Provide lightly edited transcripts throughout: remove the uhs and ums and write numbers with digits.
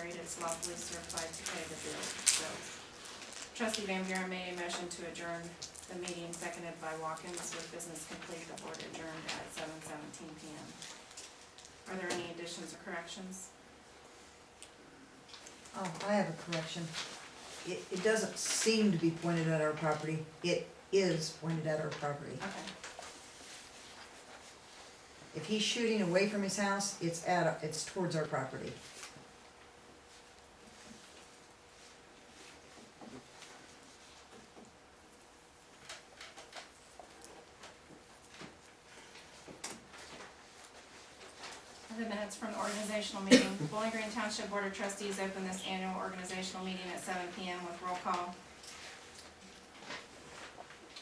carried, it's lawfully certified to pay the bills. Trustee Van Buren made a motion to adjourn the meeting, seconded by Watkins. With business complete, the board adjourned at 7:17 p.m. Are there any additions or corrections? Oh, I have a correction. It doesn't seem to be pointed at our property. It is pointed at our property. Okay. If he's shooting away from his house, it's towards our property. The minutes from the organizational meeting. Bowling Green Township Board of Trustees opened this annual organizational meeting at 7 p.m. with roll call.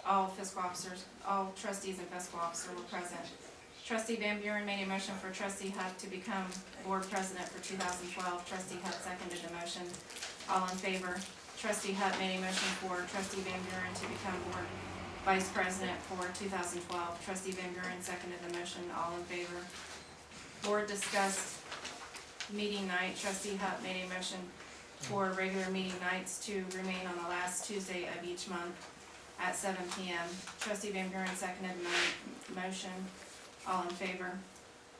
All fiscal officers, all trustees and fiscal officer were present. Trustee Van Buren made a motion for Trustee Hupp to become board president for 2012. Trustee Hupp seconded the motion. All in favor? Trustee Hupp made a motion for Trustee Van Buren to become board vice president for 2012. Trustee Van Buren seconded the motion. All in favor? Board discussed meeting night. Trustee Hupp made a motion for regular meeting nights to remain on the last Tuesday of each month at 7 p.m. Trustee Van Buren seconded the motion. All in favor?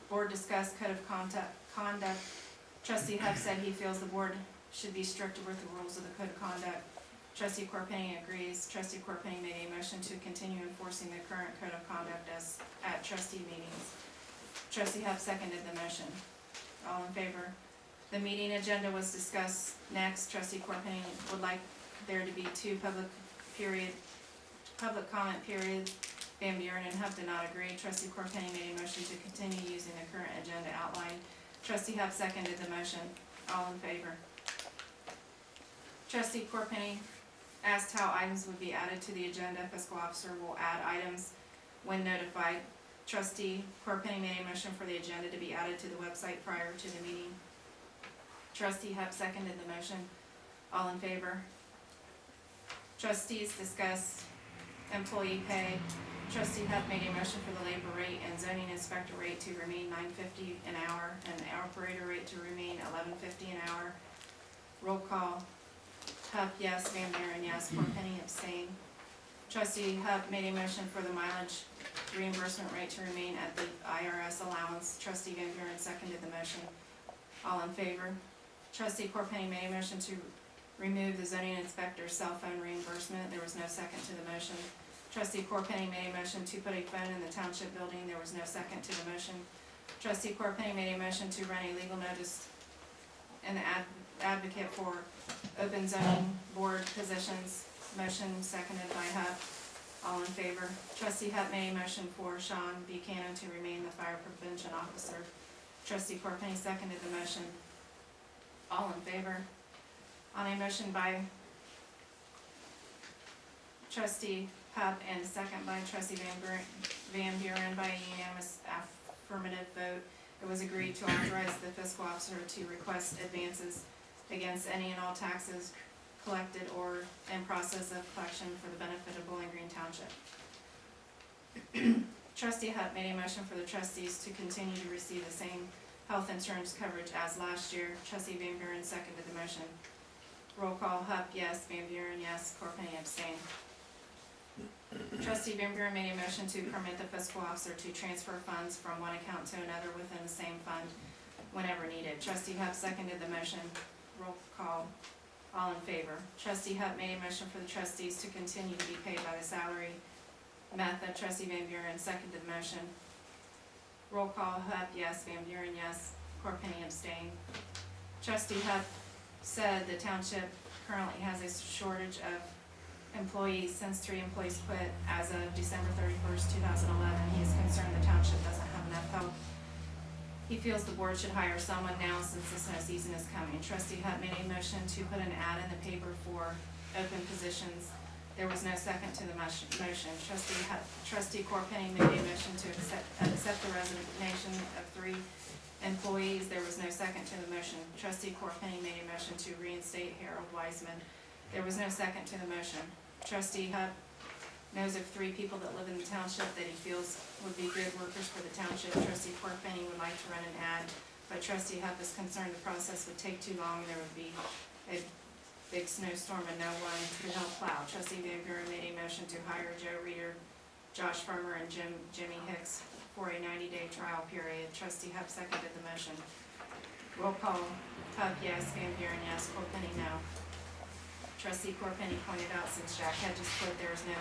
Board discussed code of conduct. Trustee Hupp said he feels the board should be stricter with the rules of the code of conduct. Trustee Corpenny agrees. Trustee Corpenny made a motion to continue enforcing the current code of conduct as at trustee meetings. Trustee Hupp seconded the motion. All in favor? The meeting agenda was discussed next. Trustee Corpenny would like there to be two public comment periods. Van Buren and Hupp did not agree. Trustee Corpenny made a motion to continue using the current agenda outline. Trustee Hupp seconded the motion. All in favor? Trustee Corpenny asked how items would be added to the agenda. Fiscal officer will add items when notified. Trustee Corpenny made a motion for the agenda to be added to the website prior to the meeting. Trustee Hupp seconded the motion. All in favor? Trustees discuss employee pay. Trustee Hupp made a motion for the labor rate and zoning inspector rate to remain $9.50 an hour and the operator rate to remain $11.50 an hour. Roll call. Hupp, yes. Van Buren, yes. Corpenny, abstain. Trustee Hupp made a motion for the mileage reimbursement rate to remain at the IRS allowance. Trustee Van Buren seconded the motion. All in favor? Trustee Corpenny made a motion to remove the zoning inspector's cell phone reimbursement. There was no second to the motion. Trustee Corpenny made a motion to put a phone in the township building. There was no second to the motion. Trustee Corpenny made a motion to run a legal notice and the advocate for open zoning board positions. Motion seconded by Hupp. All in favor? Trustee Hupp made a motion for Sean Buchanan to remain the fire prevention officer. Trustee Corpenny seconded the motion. All in favor? On a motion by Trustee Hupp and second by Trustee Van Buren by a unanimous affirmative vote, it was agreed to authorize the fiscal officer to request advances against any and all taxes collected or in process of collection for the benefit of Bowling Green Township. Trustee Hupp made a motion for the trustees to continue to receive the same health insurance coverage as last year. Trustee Van Buren seconded the motion. Roll call. Hupp, yes. Van Buren, yes. Corpenny, abstain. Trustee Van Buren made a motion to permit the fiscal officer to transfer funds from one account to another within the same fund whenever needed. Trustee Hupp seconded the motion. Roll call. All in favor? Trustee Hupp made a motion for the trustees to continue to be paid by the salary method. Trustee Van Buren seconded the motion. Roll call. Hupp, yes. Van Buren, yes. Corpenny, abstain. Trustee Hupp said the township currently has a shortage of employees since 3 employees quit as of December 31st, 2011. He is concerned the township doesn't have enough help. He feels the board should hire someone now since the snow season is coming. Trustee Hupp made a motion to put an ad in the paper for open positions. There was no second to the motion. Trustee Corpenny made a motion to accept the resignation of 3 employees. There was no second to the motion. Trustee Corpenny made a motion to reinstate Harold Wiseman. There was no second to the motion. Trustee Hupp knows of 3 people that live in the township that he feels would be good workers for the township. Trustee Corpenny would like to run an ad but trustee Huff is concerned the process would take too long, there would be a big snowstorm and no one to help plow. Trustee Van Buren made a motion to hire Joe Reeder, Josh Farmer, and Jimmy Hicks for a 90-day trial period. Trustee Huff seconded the motion. Roll call, Huff yes, Van Buren yes, Corpenny no. Trustee Corpenny pointed out since Jack had just quit, there is no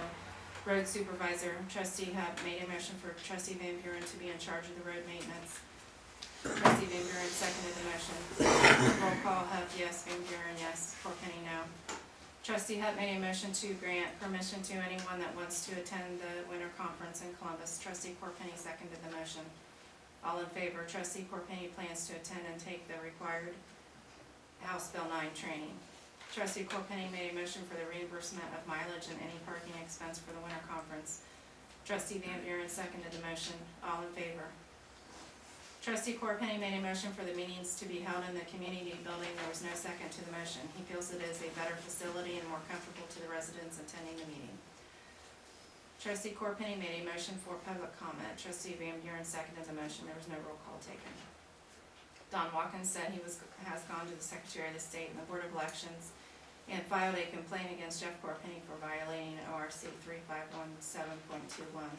road supervisor. Trustee Huff made a motion for Trustee Van Buren to be in charge of the road maintenance. Trustee Van Buren seconded the motion. Roll call, Huff yes, Van Buren yes, Corpenny no. Trustee Huff made a motion to grant permission to anyone that wants to attend the winter conference in Columbus. Trustee Corpenny seconded the motion. All in favor, Trustee Corpenny plans to attend and take the required House Bill 9 training. Trustee Corpenny made a motion for the reimbursement of mileage and any parking expense for the winter conference. Trustee Van Buren seconded the motion. All in favor. Trustee Corpenny made a motion for the meetings to be held in the community building. There was no second to the motion. He feels it is a better facility and more comfortable to the residents attending the meeting. Trustee Corpenny made a motion for public comment. Trustee Van Buren seconded the motion. There was no roll call taken. Don Watkins said he has gone to the Secretary of the State and the Board of Elections and filed a complaint against Jeff Corpenny for violating ORC 3517.21,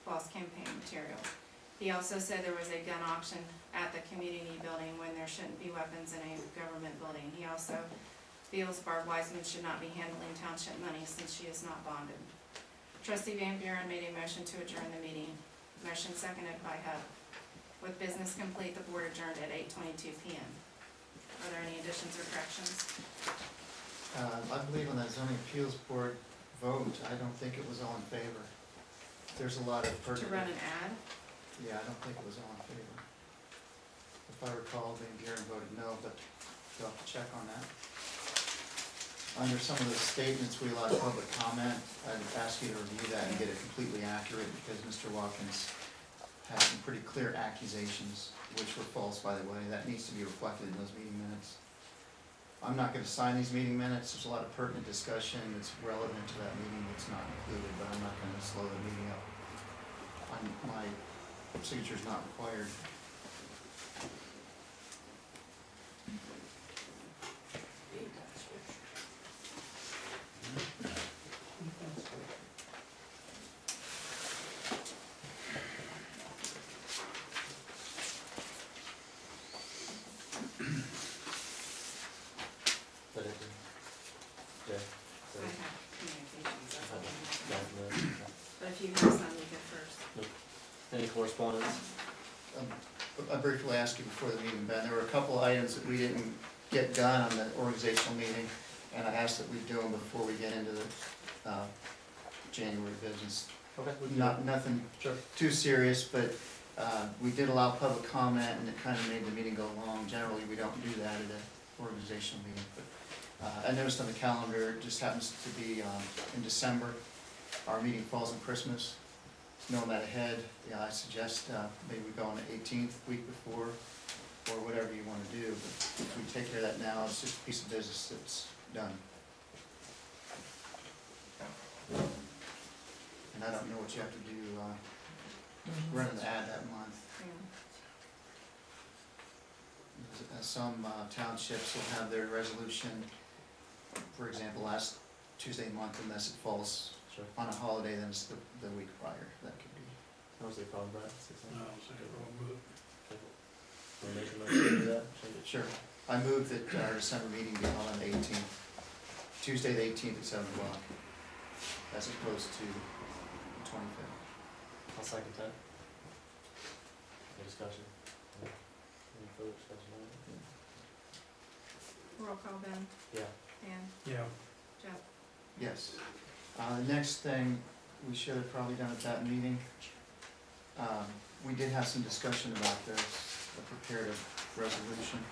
false campaign material. He also said there was a gun auction at the community building when there shouldn't be weapons in a government building. He also feels Barb Wiseman should not be handling township money since she is not bonded. Trustee Van Buren made a motion to adjourn the meeting. Motion seconded by Huff. With business complete, the board adjourned at 8:22 p.m. Are there any additions or corrections? I believe on that zoning appeals board vote, I don't think it was all in favor. There's a lot of To pertinent. run an ad? Yeah, I don't think it was all in favor. If I recall, Van Buren voted no, but you'll have to check on that. Under some of the statements we allowed public comment, I'd ask you to review that and get it completely accurate because Mr. Watkins had some pretty clear accusations, which were false, by the way. That needs to be reflected in those meeting minutes. I'm not gonna sign these meeting minutes. There's a lot of pertinent discussion that's relevant to that meeting that's not included, but I'm not gonna slow the meeting up. My signature's not required. But it, yeah, I have communications, that's all I have. no. But if you have some, you go first. Any correspondence? I briefly asked you before the meeting, Ben, there were a couple items that we didn't get done on the organizational meeting, and I asked that we do them before we get into the January business. Okay. Nothing Sure. too serious, but we did allow public comment, and it kind of made the meeting go long. Generally, we don't do that at an organizational meeting, but I noticed on the calendar, it just happens to be in December. Our meeting falls on Christmas. Knowing that ahead, yeah, I suggest maybe we go on the 18th, week before, or whatever you want to do. But if we take care of that now, it's just a piece of business that's done. And I don't know what you have to do, run an ad that month. Yeah. Some townships will have their resolution, for example, last Tuesday month, unless it falls Sure. on a holiday, then it's the week prior. That could be. How was the problem, Brad? 6 No, it's like a wrong move. Wanna make a motion to do that? Change it? Sure. I move that our December meeting be held on the 18th, Tuesday the 18th at 7 o'clock, as opposed to the 25th. I'll second that. Any discussion? Any further discussion on it? Roll call, Ben, Yeah. Dan, Yeah, Jeff. Yes. The next thing we should have probably done at that meeting, we did have some discussion about this, the prepared resolution.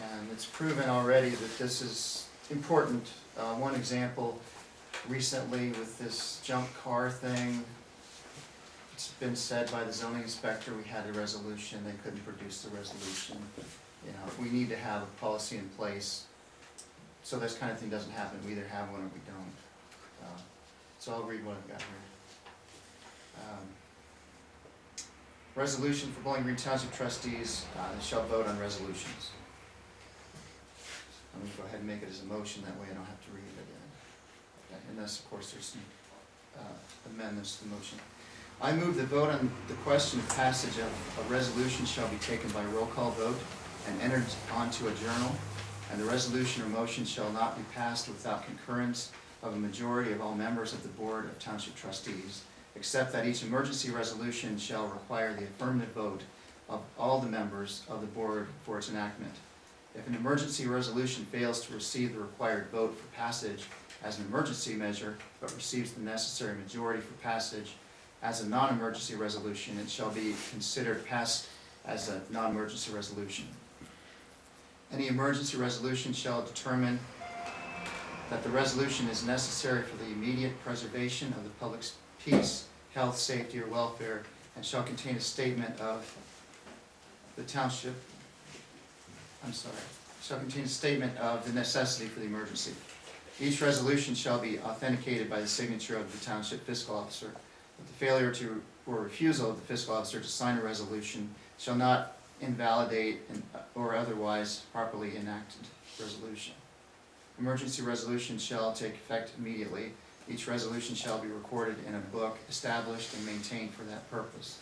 And it's proven already that this is important. One example, recently with this junk car thing, it's been said by the zoning inspector, we had a resolution, they couldn't produce the resolution. You know, we need to have a policy in place so this kind of thing doesn't happen. We either have one or we don't. So I'll read what I've got here. Resolution for Bowling Green Township trustees, they shall vote on resolutions. I'm gonna go ahead and make it as a motion, that way I don't have to read it again. Okay, unless, of course, there's some amendments to the motion. I move the vote on the question of passage of a resolution shall be taken by roll call vote and entered onto a journal, and the resolution or motion shall not be passed without concurrence of a majority of all members of the Board of Township Trustees, except that each emergency resolution shall require the affirmative vote of all the members of the board for its enactment. If an emergency resolution fails to receive the required vote for passage as an emergency measure, but receives the necessary majority for passage as a non-emergency resolution, it shall be considered passed as a non-emergency resolution. Any emergency resolution shall determine that the resolution is necessary for the immediate preservation of the public's peace, health, safety, or welfare, and shall contain a statement of the township, shall contain a statement of the necessity for the emergency. Each resolution shall be authenticated by the signature of the township fiscal officer. But the failure to, or refusal of the fiscal officer to sign a resolution shall not invalidate or otherwise properly enacted resolution. Emergency resolution shall take effect immediately. Each resolution shall be recorded in a book established and maintained for that purpose.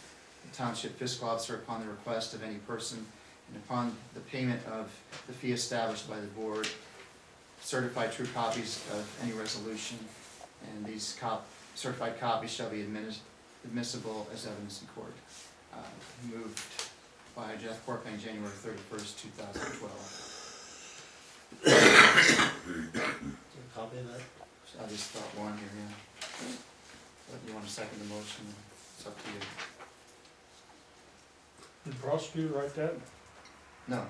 The township fiscal officer, upon the request of any person and upon the payment of the fee established by the board, certify true copies of any resolution, and these certified copies shall be admissible as evidence in court. Moved by Jeff Corpang, January 31st, 2012. Is there a copy of that? I just thought one here, yeah. But you want to second the motion? It's up to you. Did the prosecutor write that? No.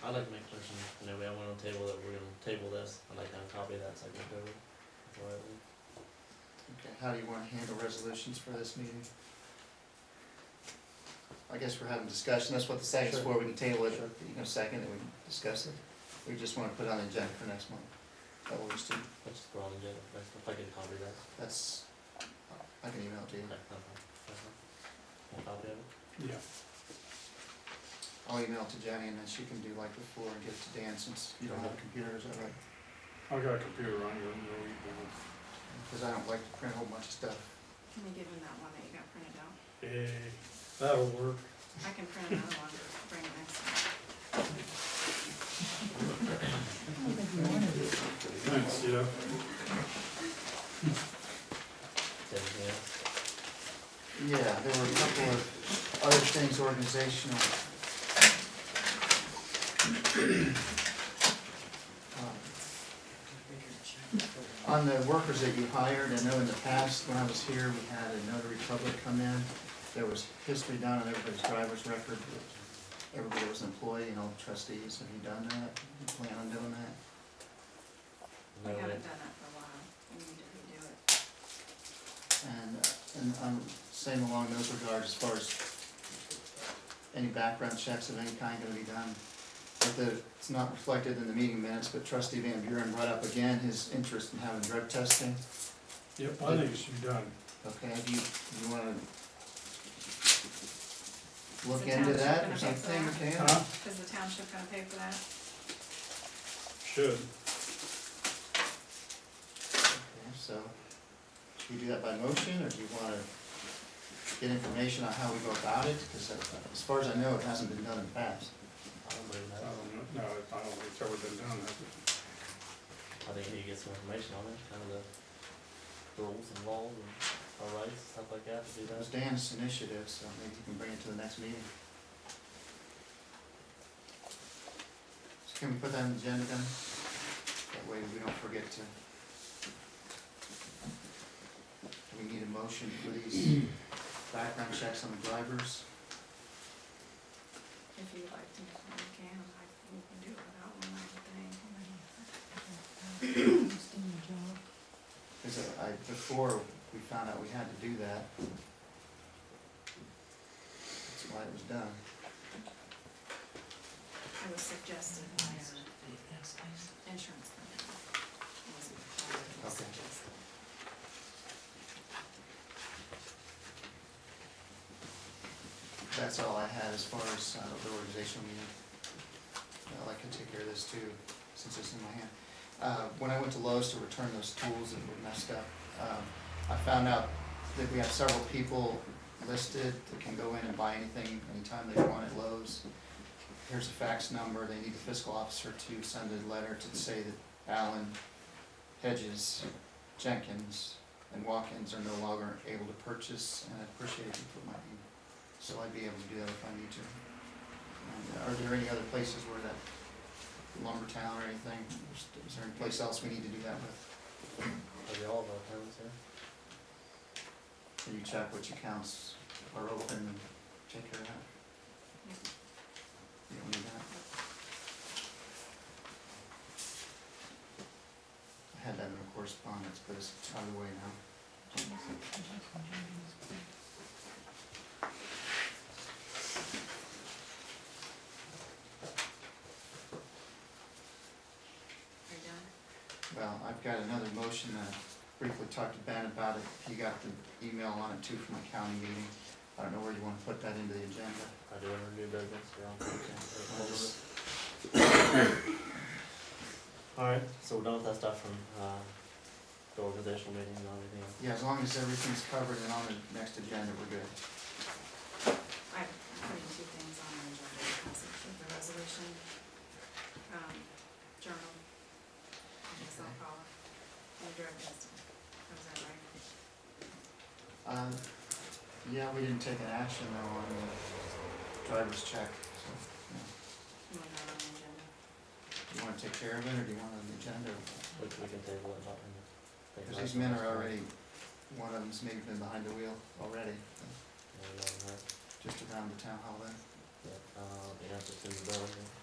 I'd like to make a motion, anyway, I want to table that, we're gonna table this, I'd like to have a copy of that, so I can go over it before I leave. Okay, how do you want to handle resolutions for this meeting? I guess we're having discussion, that's what the second's Sure. for, we can table it, Sure. you know, second, and we can discuss it. We just want to put it on the agenda for next month. That works too. Let's just throw on the agenda, if I get a copy of that. That's, I can email it to you. Okay, no problem. That's fine. A copy of it? Yeah. I'll email it to Jenny, and then she can do like before and get it to Dan, since you don't have a computer, is that right? I got a computer on here, no email. Because I don't like to print a whole bunch of stuff. Can we give him that one that you got printed out? Hey, that'll work. I can print another one, bring it next time. Thanks, Jeff. Is anything else? Yeah, there were a couple of other things organizational. On the workers that you hired, I know in the past, when I was here, we had a notary public come in. There was history done on everybody's driver's record. Everybody was an employee, you know, trustees. Have you done that? You plan on doing that? We No, haven't done that for a while, we need to redo it. And same along those regards, as far as any background checks of any kind gonna be done. But it's not reflected in the meeting minutes, but trustee Van Buren brought up again his interest in having drug testing. Yep, I think it should be done. Okay, do you wanna look the into township that gonna or pay for something, that? Dan? Huh? Is the township gonna pay for that? Should. Okay, so, should we do that by motion, or do you wanna get information on how we go about it? Because as far as I know, it hasn't been done in the past. I don't believe I that. don't know, no, I don't think it's ever been done, has it? I think you need to get some information on it, kind of the rules and laws and our rights, stuff like that, to do It was that. Dan's initiative, so maybe you can bring it to the next meeting. So can we put that on the agenda then? That way we don't forget to. Do we need a motion for these background checks on the drivers? If you'd like to, we can, we can do it without one, I would think. Because before we found out we had to do that. That's why it was done. It was suggested by insurance company. Wasn't required, it was Okay. suggested. That's all I had as far as the organizational meeting. Well, I can take care of this too, since it's in my hand. When I went to Lowe's to return those tools that were messed up, I found out that we have several people listed that can go in and buy anything anytime they want at Lowe's. Here's a fax number. They need the fiscal officer to send a letter to say that Allen, Hedges, Jenkins, and Watkins are no longer able to purchase, and I'd appreciate if you put my name, so I'd be able to do that if I need to. And are there any other places where that, Lumbertown or anything, is there any place else we need to do that with? Are they all of our tenants here? Can you check which accounts are open and take care of that? You don't need that? I had that in a correspondence, but it's out of the way now. Are you done? Well, I've got another motion that I briefly talked to Ben about it. He got the email on it too from the county meeting. I don't know where you want to put that into the agenda. I do under new business, yeah. Okay. I'll just- Alright, so we're done with that stuff from, the organizational meeting and everything else. Yeah, as long as everything's covered and on the next agenda, we're good. I'm putting two things on the agenda, because of the resolution, journal, I guess I'll call it, and the drug testing. How's that right? Yeah, we didn't take an action though on the driver's check, so, yeah. You want that on the agenda? Do you wanna take care of it, or do you want it on the agenda? We can table it, not in the. Because these men are already, one of them's maybe been behind the wheel already, Yeah, we haven't heard. just around the town hall then. Yeah, the answer's in the bill, yeah.